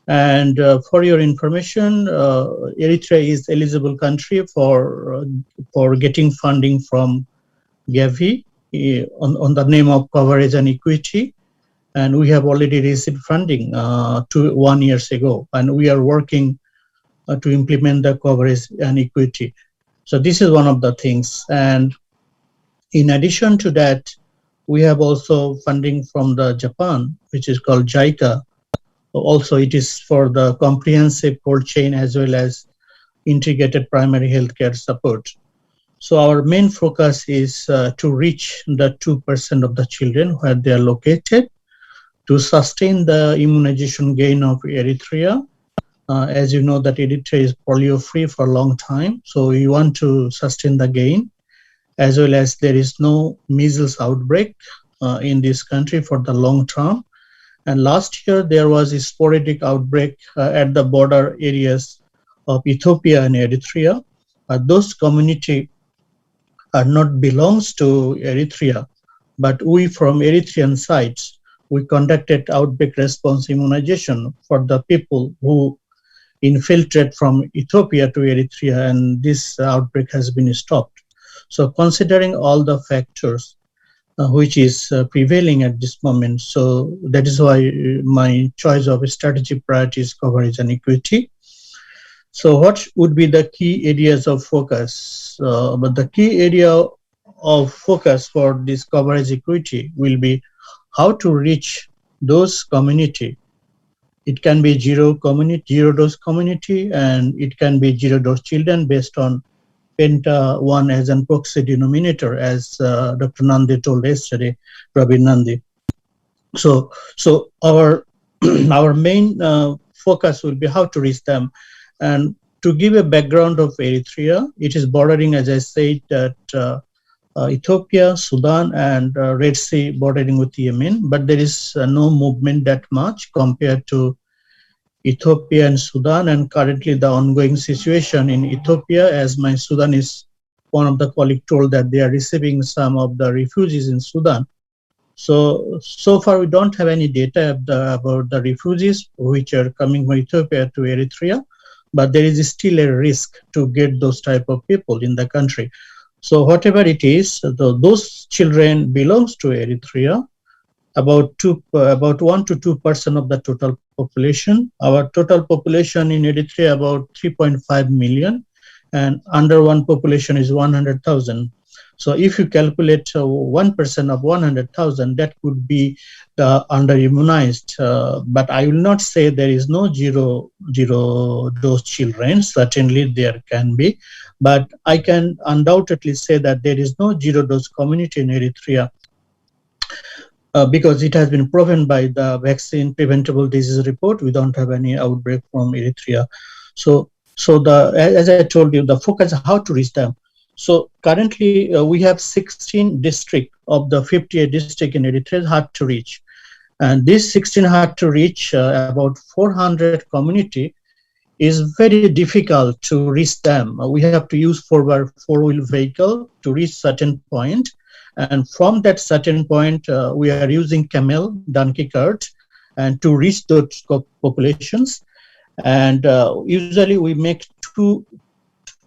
And for your information, Eritrea is eligible country for getting funding from Gavi on the name of coverage and equity. And we have already received funding 1 year ago, and we are working to implement the coverage and equity. So this is one of the things. And in addition to that, we have also funding from the Japan, which is called JICA. Also, it is for the comprehensive cold chain as well as integrated primary healthcare support. So our main focus is to reach the 2% of the children where they are located, to sustain the immunization gain of Eritrea. As you know that Eritrea is polio-free for a long time, so we want to sustain the gain, as well as there is no measles outbreak in this country for the long term. And last year there was a sporadic outbreak at the border areas of Ethiopia and Eritrea. Those community are not belongs to Eritrea, but we from Eritrean sites, we conducted outbreak response immunization for the people who infiltrate from Ethiopia to Eritrea, and this outbreak has been stopped. So considering all the factors which is prevailing at this moment, so that is why my choice of a strategic priority is coverage and equity. So what would be the key areas of focus? But the key area of focus for this coverage equity will be how to reach those community. It can be zero dose community, and it can be zero dose children based on Penta 1 as an proxy denominator, as Dr. Nandi told yesterday, Praveen Nandi. So our our main focus will be how to reach them. And to give a background of Eritrea, it is bordering, as I said, that Ethiopia, Sudan, and Red Sea bordering with Yemen, but there is no movement that much compared to Ethiopia and Sudan. And currently the ongoing situation in Ethiopia, as my Sudanese, one of the colleagues told that they are receiving some of the refugees in Sudan. So far we don't have any data about the refugees which are coming from Ethiopia to Eritrea, but there is still a risk to get those type of people in the country. So whatever it is, those children belongs to Eritrea, about 1 to 2% of the total population. Our total population in Eritrea about 3.5 million, and under one population is 100,000. So if you calculate 1% of 100,000, that could be the under-immunized. But I will not say there is no zero dose children. Certainly there can be, but I can undoubtedly say that there is no zero dose community in Eritrea, because it has been proven by the vaccine preventable disease report. We don't have any outbreak from Eritrea. So as I told you, the focus is how to reach them. So currently we have 16 districts of the 58 districts in Eritrea hard to reach. And this 16 hard to reach, about 400 community, is very difficult to reach them. We have to use four-wheel vehicle to reach certain point. And from that certain point, we are using camel, donkey cart, and to reach those populations. And usually we make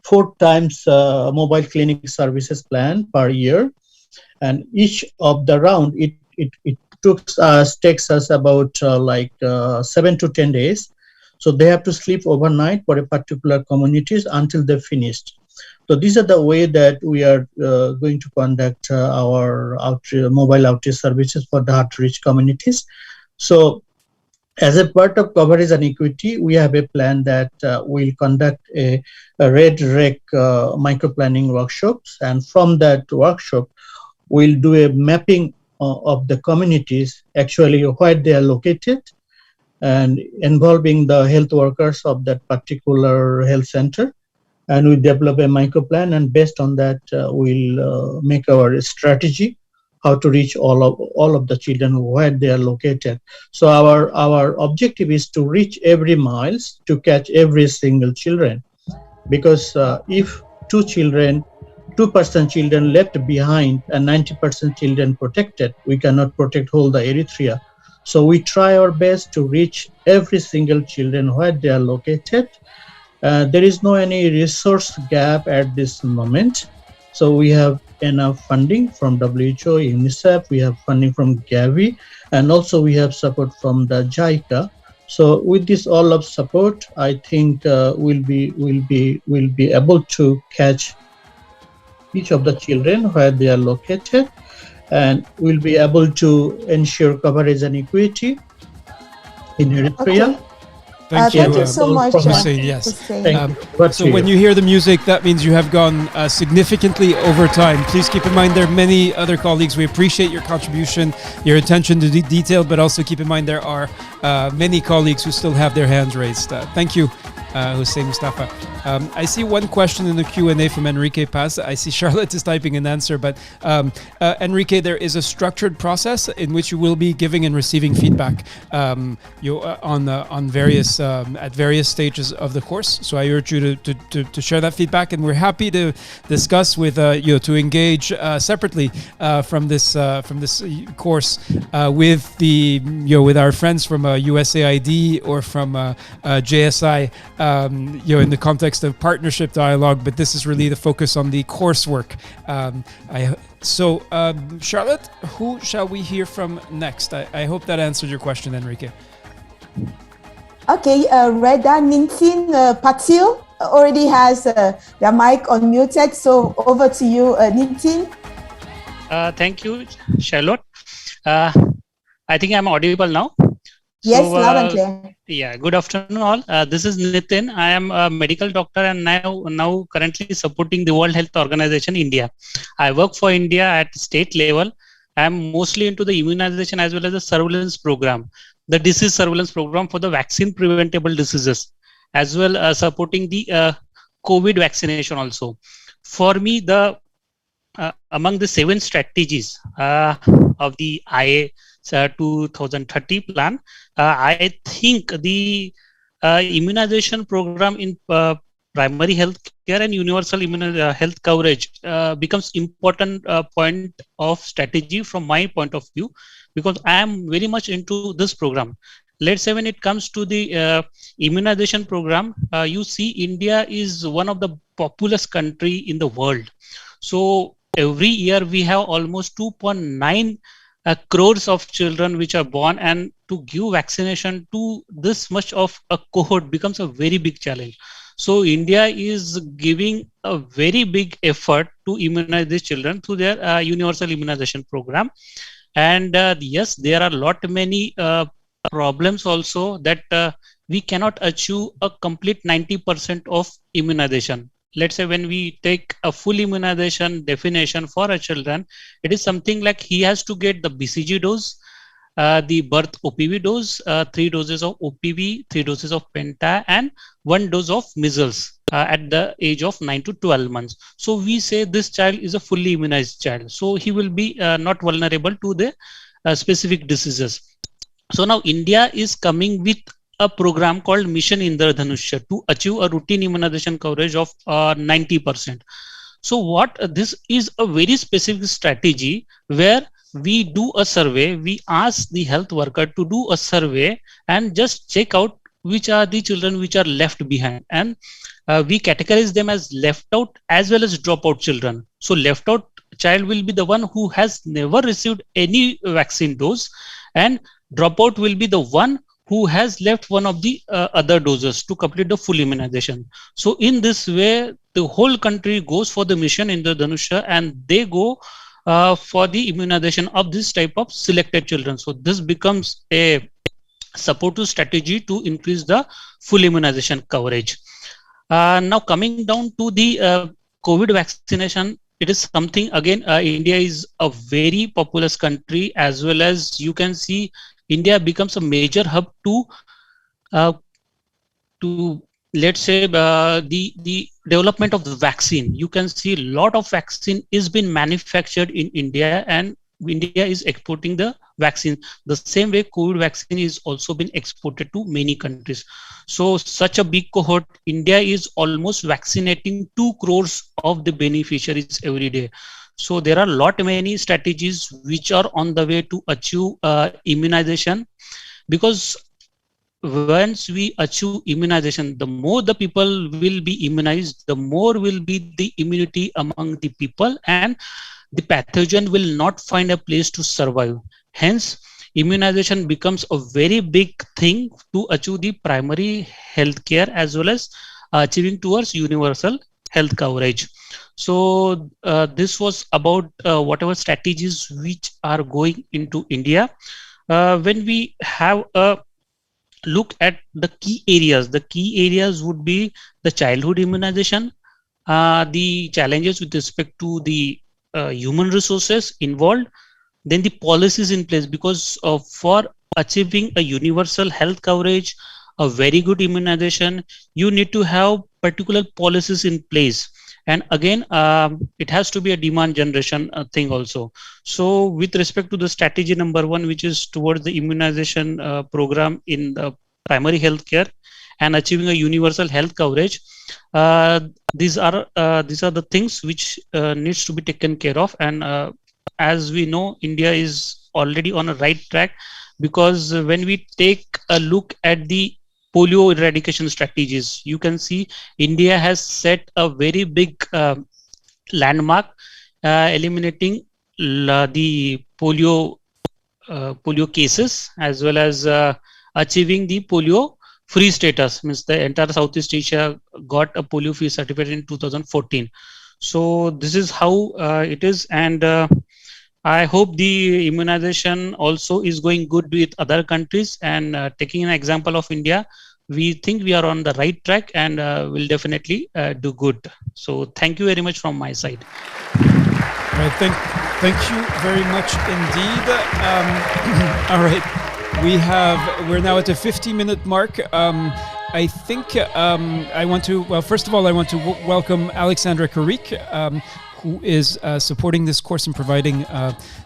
4 times mobile clinic services plan per year, and each of the round it takes us about 7 to 10 days. So they have to sleep overnight for a particular communities until they finished. So these are the way that we are going to conduct our mobile outreach services for the hard to reach communities. So as a part of coverage and equity, we have a plan that we'll conduct a red rec micro-planning workshops. And from that workshop, we'll do a mapping of the communities, actually where they are located, and involving the health workers of that particular health center. And we develop a micro-plan, and based on that, we'll make our strategy how to reach all of the children where they are located. So our objective is to reach every miles to catch every single children, because if 2% children left behind and 90% children protected, we cannot protect whole the Eritrea. So we try our best to reach every single children where they are located. There is no any resource gap at this moment. So we have enough funding from WHO, UNICEF, we have funding from Gavi, and also we have support from the JICA. So with this all of support, I think we'll be able to catch each of the children where they are located, and we'll be able to ensure coverage and equity in Eritrea. Okay. Thank you so much, Hussein. Yes. Hussein. So when you hear the music, that means you have gone significantly over time. Please keep in mind there are many other colleagues. We appreciate your contribution, your attention to detail, but also keep in mind there are many colleagues who still have their hands raised. Thank you, Hussein Mustafa. I see one question in the Q&A from Enrique Paz. I see Charlotte is typing an answer, but Enrique, there is a structured process in which you will be giving and receiving feedback on various at various stages of the course. So I urge you to share that feedback, and we're happy to discuss with to engage separately from this course with with our friends from USAID or from JSI in the context context of partnership dialogue, but this is really the focus on the coursework. Charlotte, who shall we hear from next? I hope that answered your question, Enrique. Okay, Reda Nintin Patil already has their mic unmuted, so over to you, Nintin. Thank you, Charlotte. I think I'm audible now. Yes, loud and clear. Yeah, good afternoon all. This is Nitin. I am a medical doctor and now currently supporting the World Health Organization India. I work for India at state level. I am mostly into the immunization as well as the surveillance program, the disease surveillance program for the vaccine preventable diseases, as well as supporting the COVID vaccination also. For me, among the 7 strategies of the IA2030 plan, I think the immunization program in primary health care and universal health coverage becomes important point of strategy from my point of view, because I am very much into this program. Let's say when it comes to the immunization program, you see India is one of the populous country in the world. So every year we have almost 2.9 crores of children which are born, and to give vaccination to this much of a cohort becomes a very big challenge. So India is giving a very big effort to immunize these children through their universal immunization program. And yes, there are many problems also that we cannot achieve a complete 90% of immunization. Let's say when we take a full immunization definition for a children, it is something like he has to get the BCG dose, the birth OPV dose, 3 doses of OPV, 3 doses of Penta, and 1 dose of measles at the age of 9 to 12 months. So we say this child is a fully immunized child. So he will be not vulnerable to the specific diseases. So now India is coming with a program called Mission Indradhanushya to achieve a routine immunization coverage of 90%. So what this is a very specific strategy where we do a survey, we ask the health worker to do a survey and just check out which are the children which are left behind, and we categorize them as left out as well as dropout children. So left out child will be the one who has never received any vaccine dose, and dropout will be the one who has left one of the other doses to complete the full immunization. So in this way, the whole country goes for the mission in the Dhanusha, and they go for the immunization of this type of selected children. So this becomes a supportive strategy to increase the full immunization coverage. Now coming down to the COVID vaccination, it is something again, India is a very populous country, as well as you can see India becomes a major hub to let's say the development of the vaccine. You can see a lot of vaccine is being manufactured in India, and India is exporting the vaccine. The same way COVID vaccine is also been exported to many countries. So such a big cohort, India is almost vaccinating 2 crores of the beneficiaries every day. So there are many strategies which are on the way to achieve immunization, because once we achieve immunization, the more the people will be immunized, the more will be the immunity among the people, and the pathogen will not find a place to survive. Hence, immunization becomes a very big thing to achieve the primary health care as well as achieving towards universal health coverage. So this was about whatever strategies which are going into India. When we have a look at the key areas would be the childhood immunization, the challenges with respect to the human resources involved, then the policies in place, because for achieving a universal health coverage, a very good immunization, you need to have particular policies in place. And again, it has to be a demand generation thing also. So with respect to the strategy number 1, which is towards the immunization program in the primary health care and achieving a universal health coverage, these are the things which needs to be taken care of. And as we know, India is already on a right track, because when we take a look at the polio eradication strategies. You can see India has set a very big landmark, eliminating the polio cases, as well as achieving the polio free status. Means the entire Southeast Asia got a polio free certificate in 2014. So this is how it is, and I hope the immunization also is going good with other countries, and taking an example of India, we think we are on the right track, and will definitely do good. So thank you very much from my side. All right, thank you very much indeed. All right, we're now at the 50-minute mark. I think I want to, well, first of all, I want to welcome Alexandra Karik, who is supporting this course and providing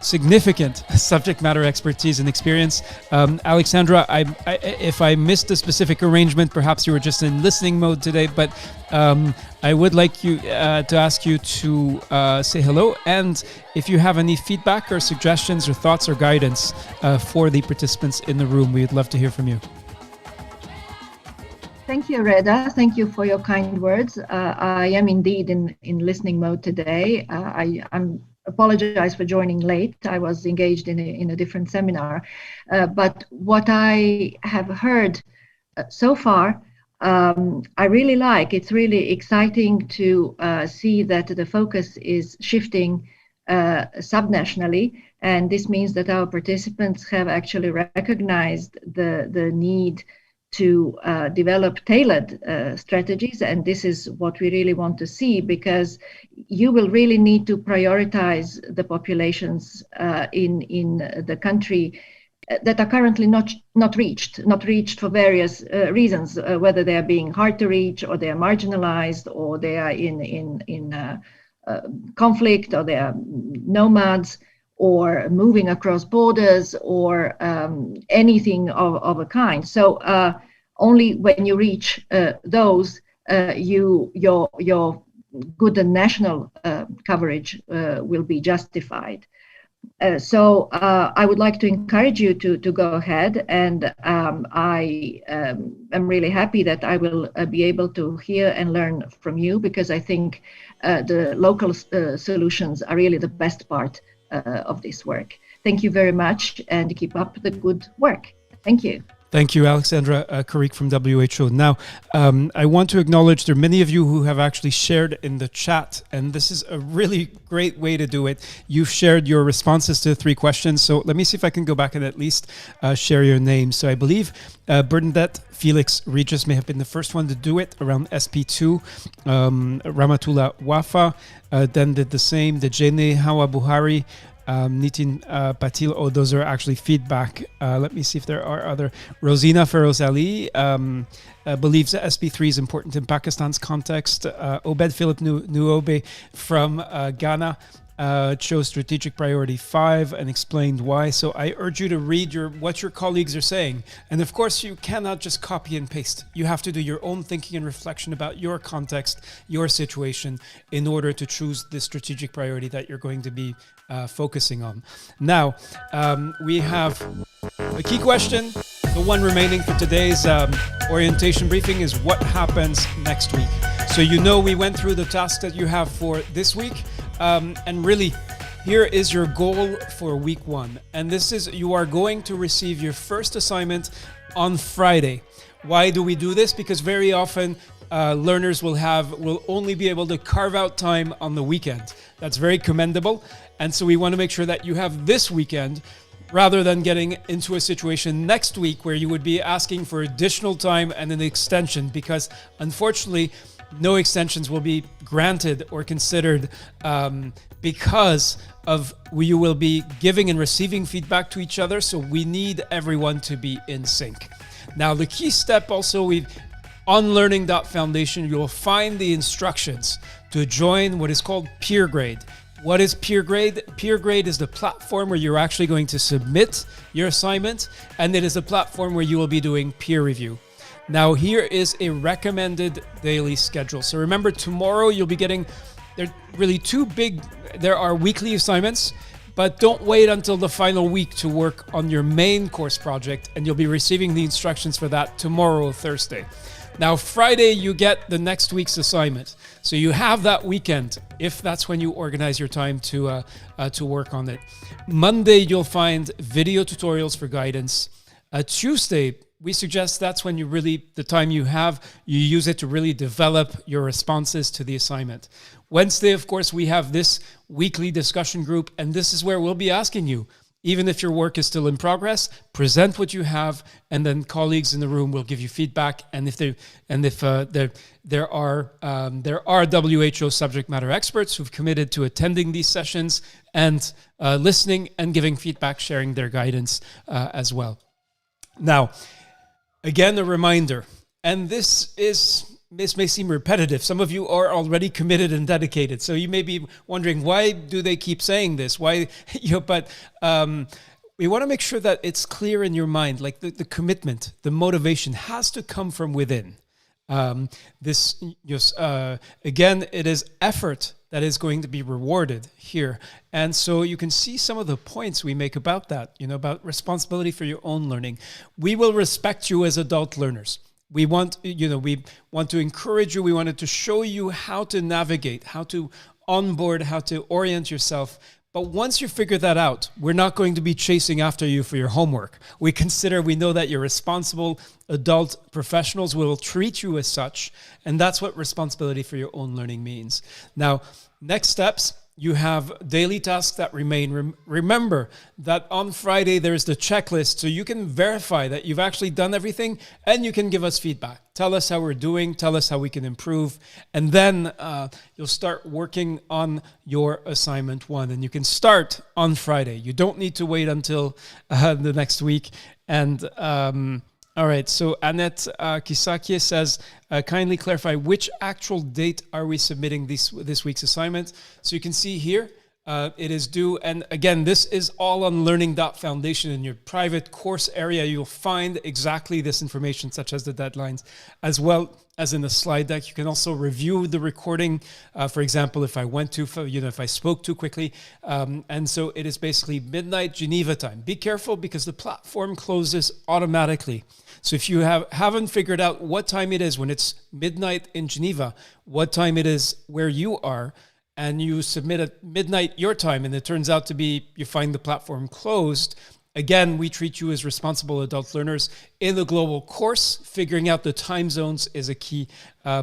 significant subject matter expertise and experience. Alexandra, if I missed a specific arrangement, perhaps you were just in listening mode today, but I would like you to ask you to say hello, and if you have any feedback or suggestions or thoughts or guidance for the participants in the room, we'd love to hear from you. Thank you, Reda. Thank you for your kind words. I am indeed in listening mode today. I apologize for joining late. I was engaged in a different seminar. But what I have heard so far, I really like. It's really exciting to see that the focus is shifting subnationally. And this means that our participants have actually recognized the need to develop tailored strategies, and this is what we really want to see, because you will really need to prioritize the populations in the country that are currently not reached for various reasons, whether they are being hard to reach, or they are marginalized, or they are in conflict, or they are nomads, or moving across borders, or anything of a kind. So only when you reach those, your good and national coverage will be justified. So I would like to encourage you to go ahead, and I am really happy that I will be able to hear and learn from you, because I think the local solutions are really the best part of this work. Thank you very much, and keep up the good work. Thank you. Thank you, Alexandra Karik from WHO. Now, I want to acknowledge there are many of you who have actually shared in the chat, and this is a really great way to do it. You've shared your responses to the 3 questions, so let me see if I can go back and at least share your names. So I believe Bernadette Felix Regis may have been the first one to do it around SP2. Ramatullah Wafa then did the same. Dejene Hawa Buhari, Nitin Patil. Oh, those are actually feedback. Let me see if there are other. Rosina Feroz Ali believes that SP3 is important in Pakistan's context. Obed Philip Nuobe from Ghana chose strategic priority 5 and explained why. So I urge you to read what your colleagues are saying. And of course, you cannot just copy and paste. You have to do your own thinking and reflection about your context, your situation, in order to choose the strategic priority that you're going to be focusing on. Now, we have a key question. The one remaining for today's orientation briefing is what happens next week. So we went through the tasks that you have for this week. And really, here is your goal for week 1. And this is, you are going to receive your first assignment on Friday. Why do we do this? Because very often learners will only be able to carve out time on the weekend. That's very commendable. And so we want to make sure that you have this weekend, rather than getting into a situation next week where you would be asking for additional time and an extension, because unfortunately, no extensions will be granted or considered because of you will be giving and receiving feedback to each other. So we need everyone to be in sync. Now, the key step also, on learning.foundation, you'll find the instructions to join what is called Peer Grade. What is Peer Grade? Peer Grade is the platform where you're actually going to submit your assignment, and it is a platform where you will be doing peer review. Now, here is a recommended daily schedule. So remember, tomorrow you'll be getting, there are weekly assignments, But don't wait until the final week to work on your main course project, and you'll be receiving the instructions for that tomorrow, Thursday. Now, Friday, you get the next week's assignment. So you have that weekend, if that's when you organize your time to work on it. Monday, you'll find video tutorials for guidance. Tuesday, we suggest that's when the time you have, you use it to really develop your responses to the assignment. Wednesday, of course, we have this weekly discussion group, and this is where we'll be asking you, even if your work is still in progress, present what you have, and then colleagues in the room will give you feedback. And if there are WHO subject matter experts who've committed to attending these sessions and listening and giving feedback, sharing their guidance as well. Now, again, a reminder, and this may seem repetitive. Some of you are already committed and dedicated. So you may be wondering, why do they keep saying this? Why, but we want to make sure that it's clear in your mind, like the commitment, the motivation has to come from within. Again, it is effort that is going to be rewarded here. And so you can see some of the points we make about that, about responsibility for your own learning. We will respect you as adult learners. We want to encourage you. We wanted to show you how to navigate, how to onboard, how to orient yourself. But once you figure that out, we're not going to be chasing after you for your homework. We know that you're responsible adult professionals. Will treat you as such. And that's what responsibility for your own learning means. Now, next steps. You have daily tasks that remain. Remember that on Friday, there's the checklist, so you can verify that you've actually done everything, and you can give us feedback. Tell us how we're doing, tell us how we can improve, and then you'll start working on your assignment 1, and you can start on Friday. You don't need to wait until the next week. And all right, so Annette Kisaki says, kindly clarify which actual date are we submitting this week's assignment. So you can see here, it is due. And again, this is all on learning.foundation. In your private course area, you'll find exactly this information, such as the deadlines, as well as in the slide deck. You can also review the recording. For example, if I spoke too quickly. And so it is basically midnight Geneva time. Be careful because the platform closes automatically. So if you haven't figured out what time it is when it's midnight in Geneva, what time it is where you are, and you submit at midnight your time, and it turns out to be you find the platform closed, again, we treat you as responsible adult learners. In the global course, figuring out the time zones is a key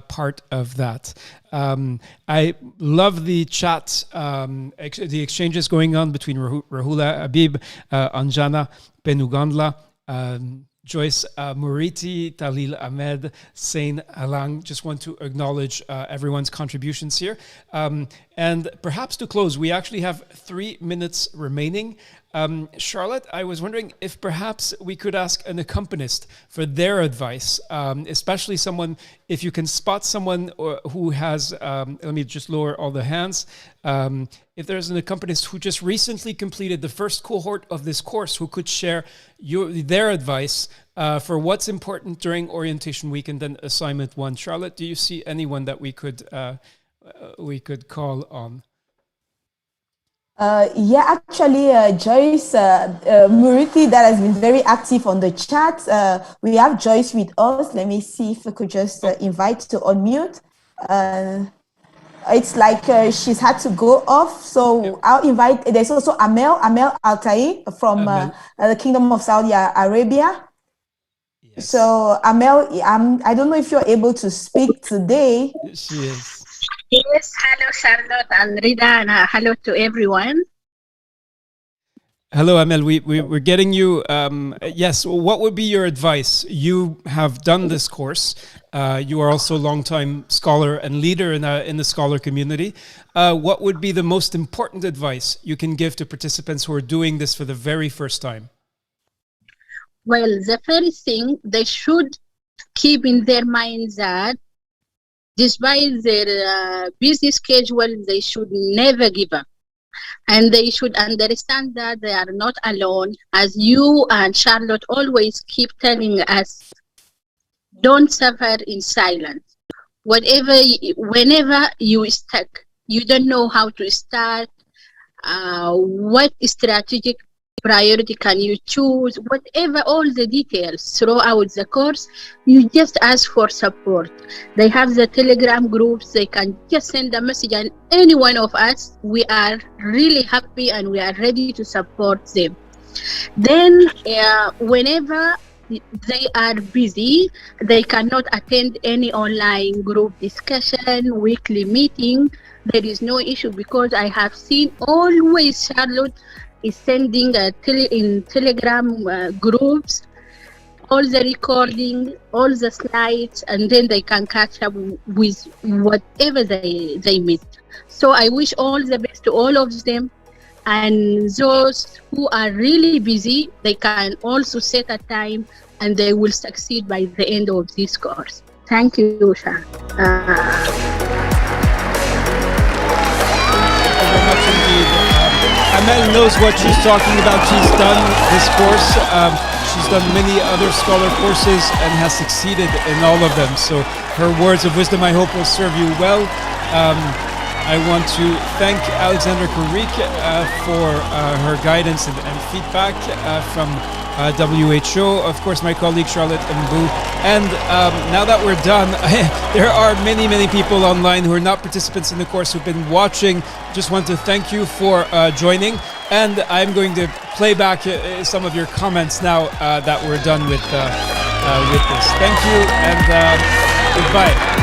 part of that. I love the chat, the exchanges going on between Rahula Habib, Anjana Penugandla, Joyce Muriti, Talil Ahmed, Sain Alang. Just want to acknowledge everyone's contributions here. And perhaps to close, we actually have 3 minutes remaining. Charlotte, I was wondering if perhaps we could ask an accompanist for their advice, especially someone, if you can spot someone who has, let me just lower all the hands. If there's an accompanist who just recently completed the first cohort of this course, who could share their advice for what's important during orientation week and then assignment 1. Charlotte, do you see anyone that we could call on? Actually, Joyce Muriti, that has been very active on the chat. We have Joyce with us. Let me see if we could just invite to unmute. It's like she's had to go off, so I'll invite. There's also Amel Altai from the Kingdom of Saudi Arabia. Yes. So Amel, I don't know if you're able to speak today. She is. Yes, hello Charlotte and Rida, and hello to everyone. Hello, Amel. We're getting you. Yes. What would be your advice? You have done this course. You are also a longtime scholar and leader in the scholar community. What would be the most important advice you can give to participants who are doing this for the very first time? Well, the first thing, they should keep in their minds that despite their busy schedule, they should never give up. And they should understand that they are not alone. As you and Charlotte always keep telling us, don't suffer in silence. Whenever you stuck, you don't know how to start, what strategic priority can you choose, whatever, all the details throughout the course. You just ask for support. They have the Telegram groups. They can just send a message, and any one of us, we are really happy and we are ready to support them. Then whenever they are busy, they cannot attend any online group discussion, weekly meeting. There is no issue, because I have seen always Charlotte is sending in Telegram groups all the recording, all the slides, and then they can catch up with whatever they missed. So I wish all the best to all of them. And those who are really busy, they can also set a time, and they will succeed by the end of this course. Thank you, Shah. Amel knows what she's talking about. She's done this course. She's done many other scholar courses and has succeeded in all of them. So her words of wisdom, I hope, will serve you well. I want to thank Alexandra Karik for her guidance and feedback from WHO, of course my colleague Charlotte Mbu, and now that we're done, there are many people online who are not participants in the course who've been watching. Just want to thank you for joining, and I'm going to play back some of your comments now that we're done with this. Thank you, and goodbye.